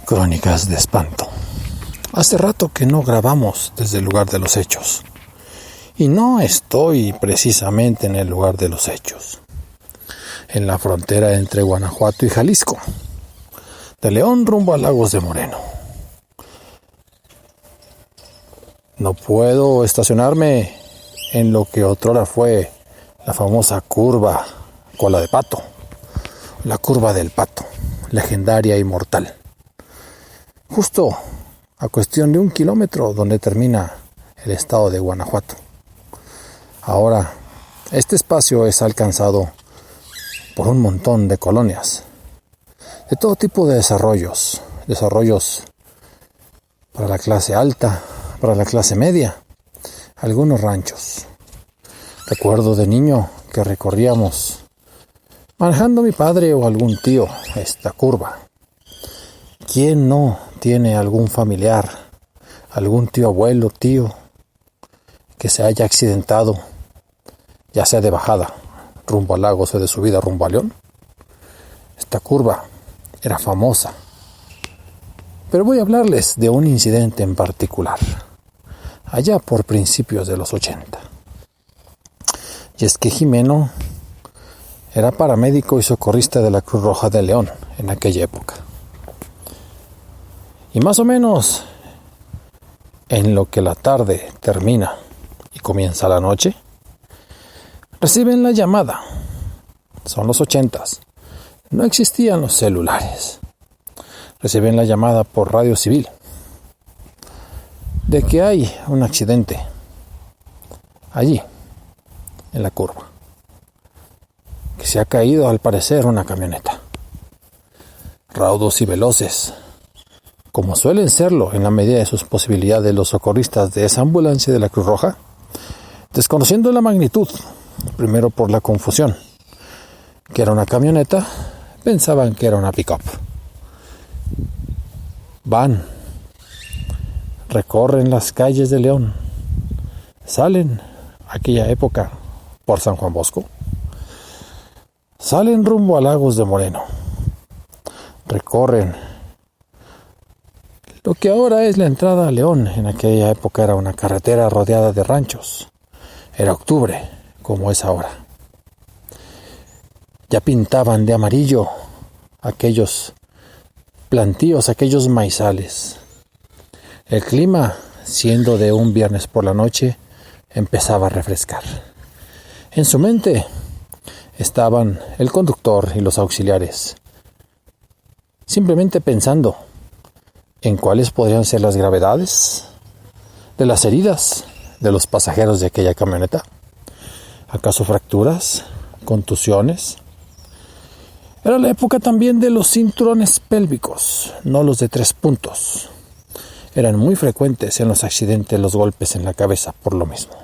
Crónicas de espanto. Hace rato que no grabamos desde el lugar de los hechos. Y no estoy precisamente en el lugar de los hechos. En la frontera entre Guanajuato y Jalisco. De León rumbo a Lagos de Moreno. No puedo estacionarme en lo que otrora fue la famosa curva Cola de Pato. La curva del Pato, legendaria y mortal. Justo a cuestión de 1 kilómetro donde termina el estado de Guanajuato. Ahora, este espacio es alcanzado por un montón de colonias, de todo tipo de desarrollos para la clase alta, para la clase media, algunos ranchos. Recuerdo de niño que recorríamos, manejando mi padre o algún tío, esta curva. ¿Quién no tiene algún familiar, algún tío abuelo, tío, que se haya accidentado, ya sea de bajada, rumbo a Lagos o de subida rumbo a León? Esta curva era famosa. Pero voy a hablarles de un incidente en particular, allá por principios de los 80. Y es que Jimeno era paramédico y socorrista de la Cruz Roja de León en aquella época. Y más o menos en lo que la tarde termina y comienza la noche, reciben la llamada. Son los 80s. No existían los celulares. Reciben la llamada por radio civil de que hay un accidente allí, en la curva. Que se ha caído al parecer una camioneta. Raudos y veloces, como suelen serlo en la medida de sus posibilidades los socorristas de esa ambulancia de la Cruz Roja, desconociendo la magnitud, primero por la confusión, que era una camioneta, pensaban que era una pick-up. Van, recorren las calles de León, salen, aquella época, por San Juan Bosco, salen rumbo a Lagos de Moreno, recorren lo que ahora es la entrada a León. En aquella época era una carretera rodeada de ranchos. Era octubre, como es ahora. Ya pintaban de amarillo aquellos plantíos, aquellos maizales. El clima, siendo de un viernes por la noche, empezaba a refrescar. En su mente estaban el conductor y los auxiliares, simplemente pensando en cuáles podrían ser las gravedades de las heridas de los pasajeros de aquella camioneta. ¿Acaso fracturas? ¿Contusiones? Era la época también de los cinturones pélvicos, no los de 3 puntos. Eran muy frecuentes en los accidentes los golpes en la cabeza por lo mismo.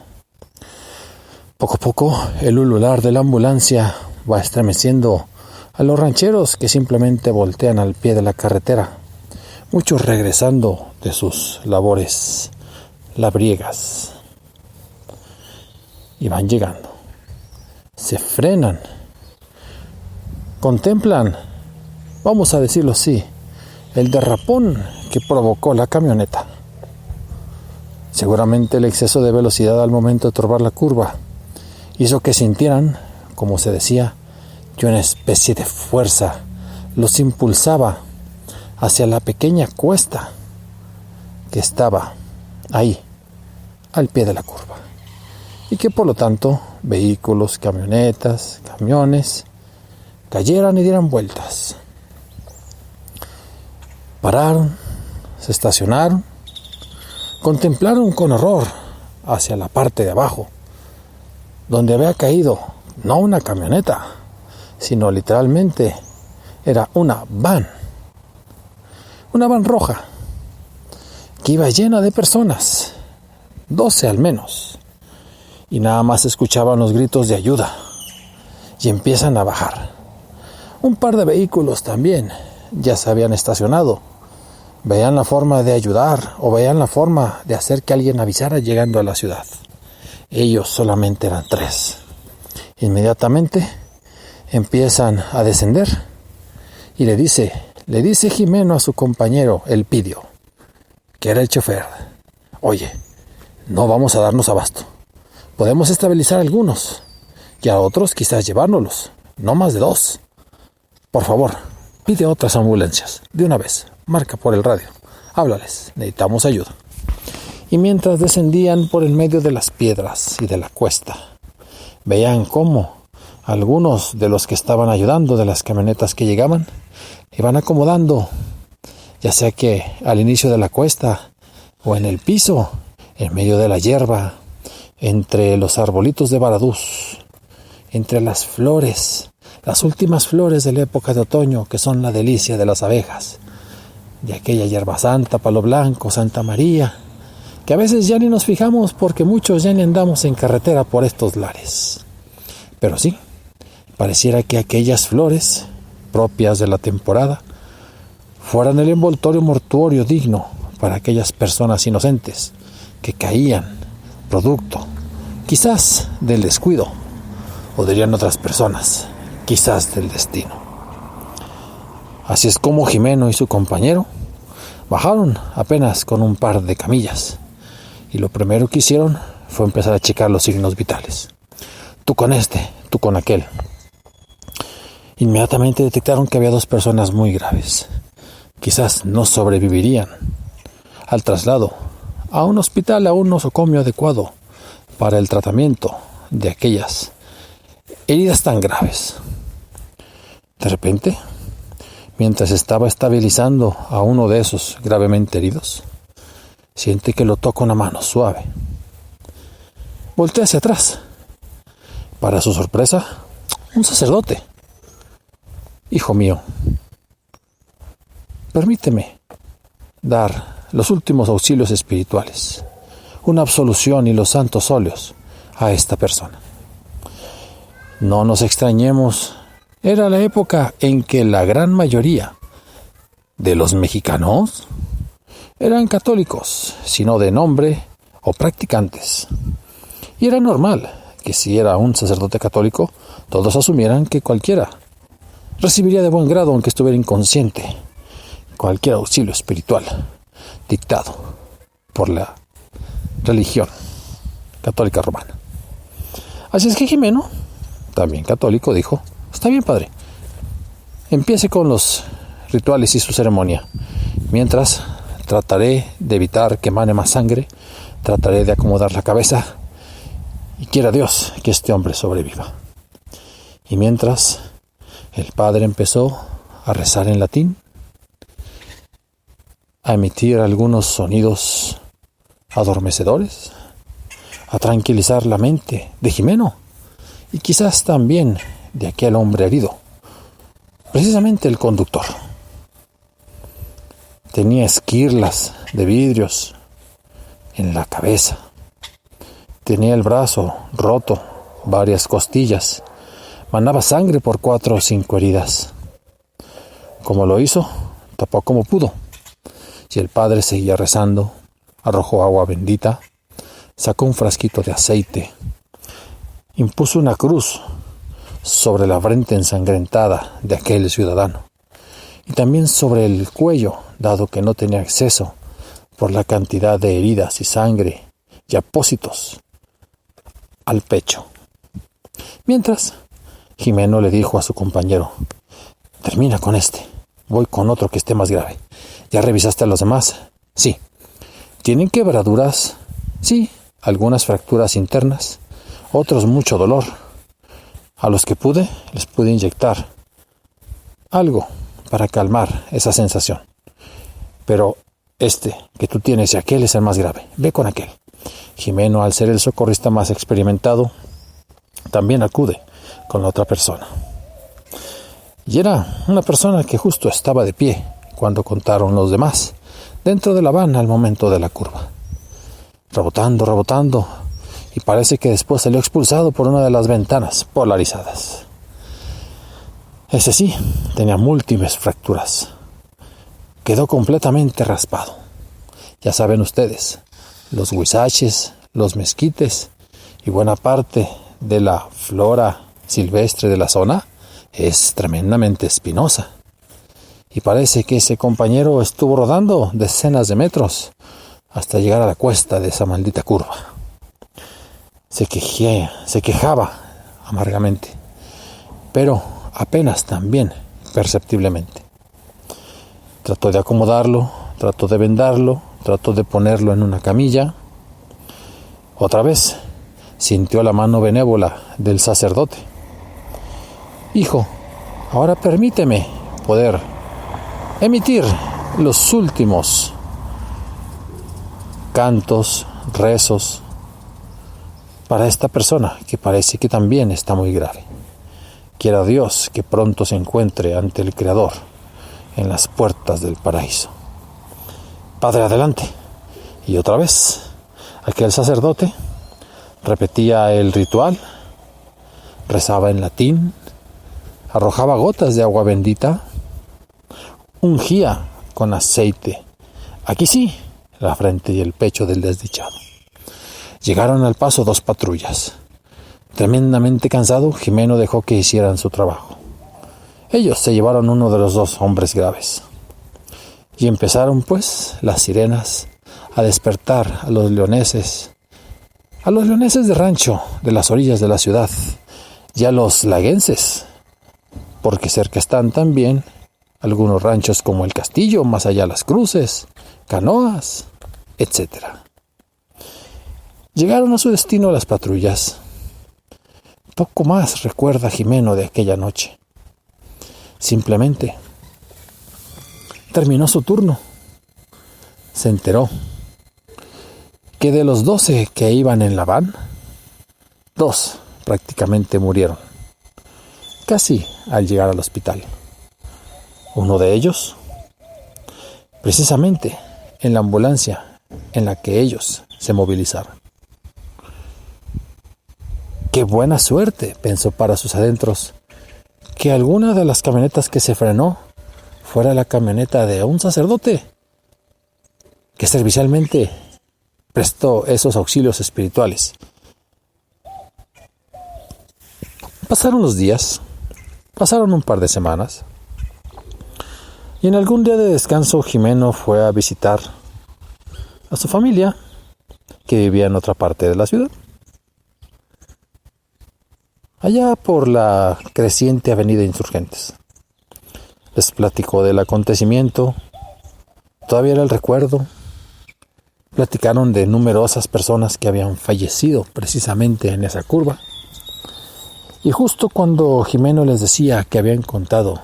Poco a poco, el ulular de la ambulancia va estremeciendo a los rancheros que simplemente voltean al pie de la carretera, muchos regresando de sus labores labriegas. Y van llegando. Se frenan. Contemplan, vamos a decirlo así, el derrapón que provocó la camioneta. Seguramente el exceso de velocidad al momento de turbar la curva hizo que sintieran, como se decía, que una especie de fuerza los impulsaba hacia la pequeña cuesta que estaba ahí, al pie de la curva. Y que por lo tanto vehículos, camionetas, camiones, cayeran y dieran vueltas. Pararon, se estacionaron, contemplaron con horror hacia la parte de abajo, donde había caído no una camioneta, sino literalmente era una van roja, que iba llena de personas, 12 al menos, y nada más escuchaban los gritos de ayuda, y empiezan a bajar. Un par de vehículos también ya se habían estacionado, veían la forma de ayudar o veían la forma de hacer que alguien avisara llegando a la ciudad. Ellos solamente eran 3. Inmediatamente empiezan a descender y le dice le dice Jimeno a su compañero Elpidio, que era el chofer: oye, no vamos a darnos abasto. Podemos estabilizar a algunos y a otros quizás llevárnoslos, no más de 2. Por favor, pide otras ambulancias, de una vez, marca por el radio, háblales, necesitamos ayuda. Y mientras descendían por el medio de las piedras y de la cuesta, veían cómo algunos de los que estaban ayudando de las camionetas que llegaban iban acomodando, ya sea que al inicio de la cuesta o en el piso, en medio de la hierba, entre los arbolitos de baradús, entre las flores, las últimas flores de la época de otoño, que son la delicia de las abejas, de aquella hierba santa, palo blanco, Santa María, que a veces ya ni nos fijamos porque muchos ya ni andamos en carretera por estos lares. Pero sí, pareciera que aquellas flores, propias de la temporada, fueran el envoltorio mortuorio digno para aquellas personas inocentes que caían producto, quizás del descuido, o dirían otras personas, quizás del destino. Así es como Jimeno y su compañero bajaron apenas con un par de camillas, y lo primero que hicieron fue empezar a checar los signos vitales. Tú con este, tú con aquel. Inmediatamente detectaron que había 2 personas muy graves. Quizás no sobrevivirían al traslado a un hospital, a un nosocomio adecuado para el tratamiento de aquellas heridas tan graves. De repente, mientras estaba estabilizando a uno de esos gravemente heridos, siente que lo toca una mano suave. Voltea hacia atrás. Para su sorpresa, un sacerdote. Hijo mío, permíteme dar los últimos auxilios espirituales, una absolución y los santos óleos a esta persona. No nos extrañemos, era la época en que la gran mayoría de los mexicanos eran católicos, sino de nombre o practicantes. Y era normal que si era un sacerdote católico, todos asumieran que cualquiera recibiría de buen grado, aunque estuviera inconsciente, cualquier auxilio espiritual dictado por la religión católica romana. Así es que Jimeno, también católico, dijo: está bien, padre, empiece con los rituales y su ceremonia. Mientras, trataré de evitar que emane más sangre, trataré de acomodar la cabeza, y quiera Dios que este hombre sobreviva. Y mientras, el padre empezó a rezar en latín, a emitir algunos sonidos adormecedores, a tranquilizar la mente de Jimeno y quizás también de aquel hombre herido, precisamente el conductor. Tenía esquirlas de vidrios en la cabeza, tenía el brazo roto, varias costillas, manaba sangre por 4 o 5 heridas. Como lo hizo, tapó como pudo. Y el padre seguía rezando, arrojó agua bendita, sacó un frasquito de aceite, impuso una cruz sobre la frente ensangrentada de aquel ciudadano y también sobre el cuello, dado que no tenía acceso por la cantidad de heridas y sangre y apósitos al pecho. Mientras, Jimeno le dijo a su compañero: termina con este, voy con otro que esté más grave. ¿Ya revisaste a los demás? Sí. ¿Tienen quebraduras? Sí. Algunas fracturas internas, otros mucho dolor. A los que pude, les pude inyectar algo para calmar esa sensación. Pero este que tú tienes y aquel es el más grave. Ve con aquel. Jimeno, al ser el socorrista más experimentado, también acude con la otra persona. Y era una persona que justo estaba de pie cuando contaron los demás, dentro de la van al momento de la curva. Rebotando, y parece que después salió expulsado por una de las ventanas polarizadas. Ese sí, tenía múltiples fracturas. Quedó completamente raspado. Ya saben ustedes, los huizaches, los mezquites y buena parte de la flora silvestre de la zona es tremendamente espinosa. y parece que ese compañero estuvo rodando decenas de metros hasta llegar a la cuesta de esa maldita curva. Se quejaba amargamente, pero apenas también perceptiblemente. Trató de acomodarlo, trató de vendarlo, trató de ponerlo en una camilla. Otra vez sintió la mano benévola del sacerdote. Hijo, ahora permíteme poder emitir los últimos cantos, rezos para esta persona que parece que también está muy grave. Quiera Dios que pronto se encuentre ante el Creador en las puertas del paraíso. Padre, adelante. Y otra vez, aquel sacerdote repetía el ritual, rezaba en latín, arrojaba gotas de agua bendita, ungía con aceite, aquí sí, la frente y el pecho del desdichado. Llegaron al paso 2 patrullas. Tremendamente cansado, Jimeno dejó que hicieran su trabajo. Ellos se llevaron uno de los 2 hombres graves. Y empezaron, pues, las sirenas a despertar a los leoneses de rancho, de las orillas de la ciudad, y a los laguenses, porque cerca están también algunos ranchos como el Castillo, más allá las Cruces, Canoas, etc. Llegaron a su destino las patrullas. Poco más recuerda Jimeno de aquella noche. Simplemente terminó su turno. Se enteró que de los 12 que iban en la van, 2 prácticamente murieron, casi al llegar al hospital. Uno de ellos, precisamente en la ambulancia en la que ellos se movilizaron. Qué buena suerte, pensó para sus adentros, que alguna de las camionetas que se frenó fuera la camioneta de un sacerdote que servicialmente prestó esos auxilios espirituales. Pasaron los días, pasaron un par de semanas, y en algún día de descanso Jimeno fue a visitar a su familia, que vivía en otra parte de la ciudad. Allá por la creciente avenida Insurgentes. Les platicó del acontecimiento, todavía era el recuerdo. Platicaron de numerosas personas que habían fallecido precisamente en esa curva. Y justo cuando Jimeno les decía que habían contado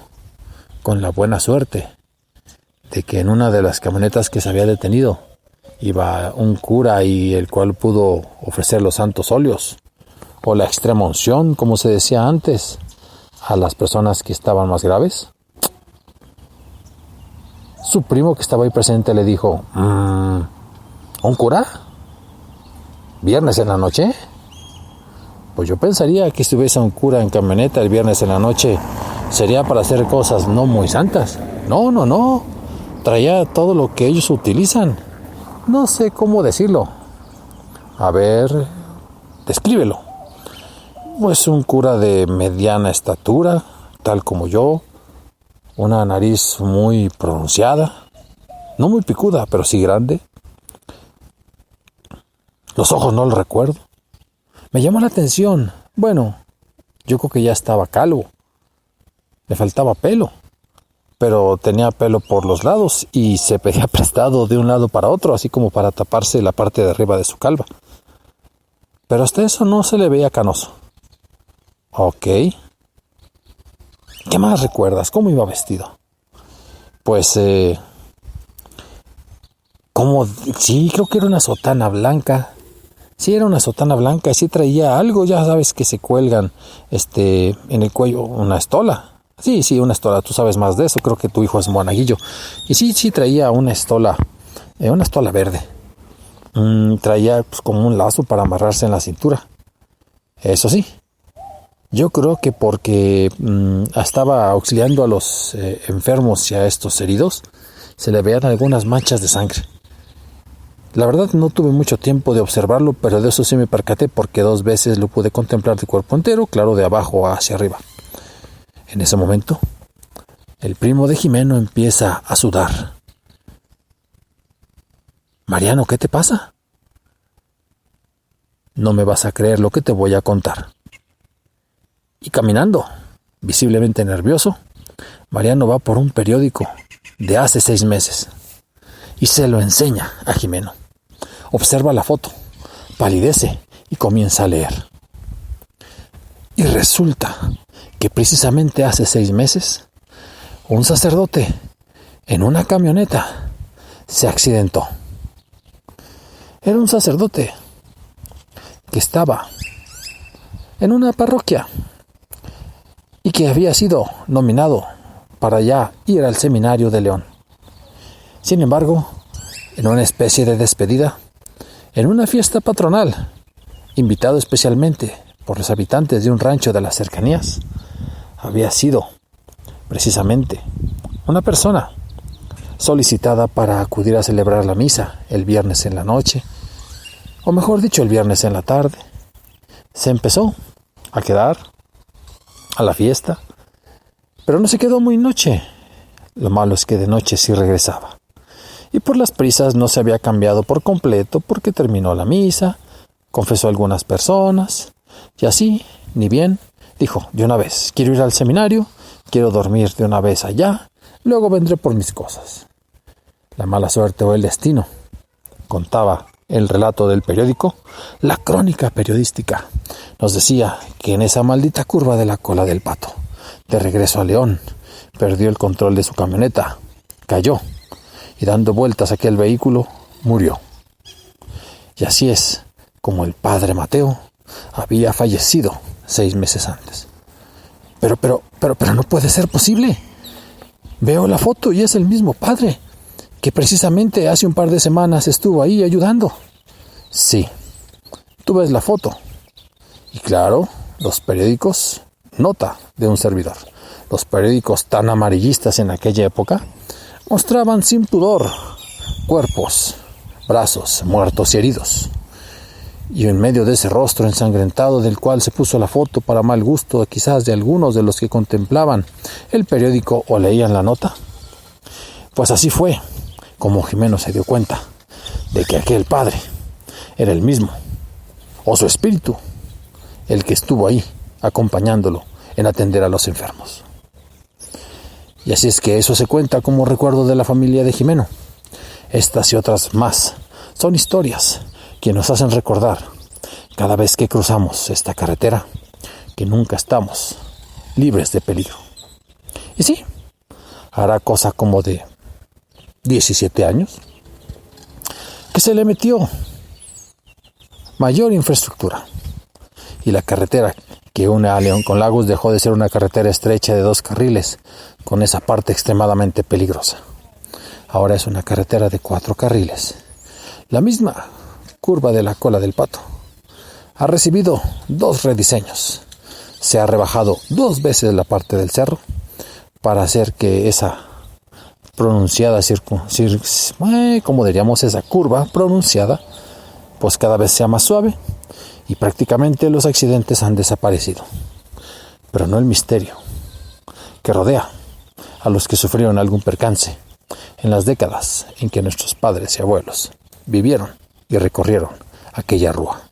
con la buena suerte de que en una de las camionetas que se había detenido iba un cura y el cual pudo ofrecer los santos óleos o la extrema unción, como se decía antes, a las personas que estaban más graves. Su primo que estaba ahí presente le dijo, ¿un cura? ¿Viernes en la noche? Pues yo pensaría que si hubiese un cura en camioneta el viernes en la noche sería para hacer cosas no muy santas. No. Traía todo lo que ellos utilizan. No sé cómo decirlo. A ver, descríbelo. Pues un cura de mediana estatura, tal como yo. Una nariz muy pronunciada. No muy picuda, pero sí grande. Los ojos no los recuerdo. Me llamó la atención. Bueno, yo creo que ya estaba calvo. Le faltaba pelo. Pero tenía pelo por los lados y se pedía prestado de un lado para otro, así como para taparse la parte de arriba de su calva. Pero hasta eso no se le veía canoso. Ok. ¿Qué más recuerdas? ¿Cómo iba vestido? Pues, sí, creo que era una sotana blanca. Sí, era una sotana blanca y sí traía algo, ya sabes que se cuelgan en el cuello, una estola. Sí, una estola, tú sabes más de eso, creo que tu hijo es monaguillo. Y sí traía una estola verde. Traía pues, como un lazo para amarrarse en la cintura. Eso sí, yo creo que porque estaba auxiliando a los enfermos y a estos heridos, se le veían algunas manchas de sangre. La verdad no tuve mucho tiempo de observarlo, pero de eso sí me percaté porque 2 veces lo pude contemplar de cuerpo entero, claro, de abajo hacia arriba. En ese momento, el primo de Jimeno empieza a sudar. Mariano, ¿qué te pasa? No me vas a creer lo que te voy a contar. Y caminando, visiblemente nervioso, Mariano va por un periódico de hace 6 meses y se lo enseña a Jimeno. Observa la foto, palidece y comienza a leer. Y resulta que precisamente hace 6 meses, un sacerdote en una camioneta se accidentó. Era un sacerdote que estaba en una parroquia y que había sido nominado para ya ir al seminario de León. Sin embargo, en una especie de despedida, en una fiesta patronal, invitado especialmente por los habitantes de un rancho de las cercanías, había sido precisamente una persona solicitada para acudir a celebrar la misa el viernes en la noche, o mejor dicho, el viernes en la tarde. Se empezó a quedar a la fiesta, pero no se quedó muy noche. Lo malo es que de noche sí regresaba. Y por las prisas no se había cambiado por completo porque terminó la misa, confesó a algunas personas, y así, ni bien, dijo, de una vez, quiero ir al seminario, quiero dormir de una vez allá, luego vendré por mis cosas. La mala suerte o el destino, contaba el relato del periódico, la crónica periodística, nos decía que en esa maldita curva de la cola del Pato, de regreso a León, perdió el control de su camioneta, cayó, y dando vueltas aquel vehículo, murió. Y así es como el padre Mateo había fallecido 6 meses antes. Pero no puede ser posible. Veo la foto y es el mismo padre que precisamente hace un par de semanas estuvo ahí ayudando. Sí, tú ves la foto. Y claro, los periódicos, nota de un servidor, los periódicos tan amarillistas en aquella época, mostraban sin pudor cuerpos, brazos muertos y heridos. Y en medio de ese rostro ensangrentado del cual se puso la foto para mal gusto quizás de algunos de los que contemplaban el periódico o leían la nota, pues así fue como Jimeno se dio cuenta de que aquel padre era el mismo, o su espíritu, el que estuvo ahí acompañándolo en atender a los enfermos. Y así es que eso se cuenta como recuerdo de la familia de Jimeno. Estas y otras más son historias que nos hacen recordar cada vez que cruzamos esta carretera que nunca estamos libres de peligro. Y sí, hará cosa como de 17 años que se le metió mayor infraestructura y la carretera que une a León con Lagos dejó de ser una carretera estrecha de 2 carriles con esa parte extremadamente peligrosa. Ahora es una carretera de 4 carriles. La misma curva de la cola del Pato ha recibido 2 rediseños. Se ha rebajado 2 veces la parte del cerro para hacer que esa pronunciada como diríamos, esa curva pronunciada, pues cada vez sea más suave y prácticamente los accidentes han desaparecido. Pero no el misterio que rodea a los que sufrieron algún percance en las décadas en que nuestros padres y abuelos vivieron y recorrieron aquella rúa.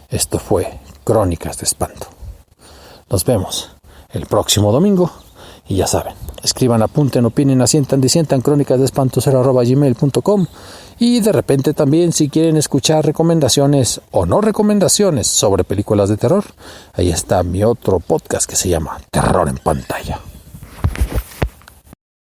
Esto fue Crónicas de Espanto. Nos vemos el próximo domingo y ya saben, escriban, apunten, opinen, asientan, disientan, crónicasdeespanto@gmail.com y de repente también si quieren escuchar recomendaciones o no recomendaciones sobre películas de terror, ahí está mi otro podcast que se llama Terror en Pantalla.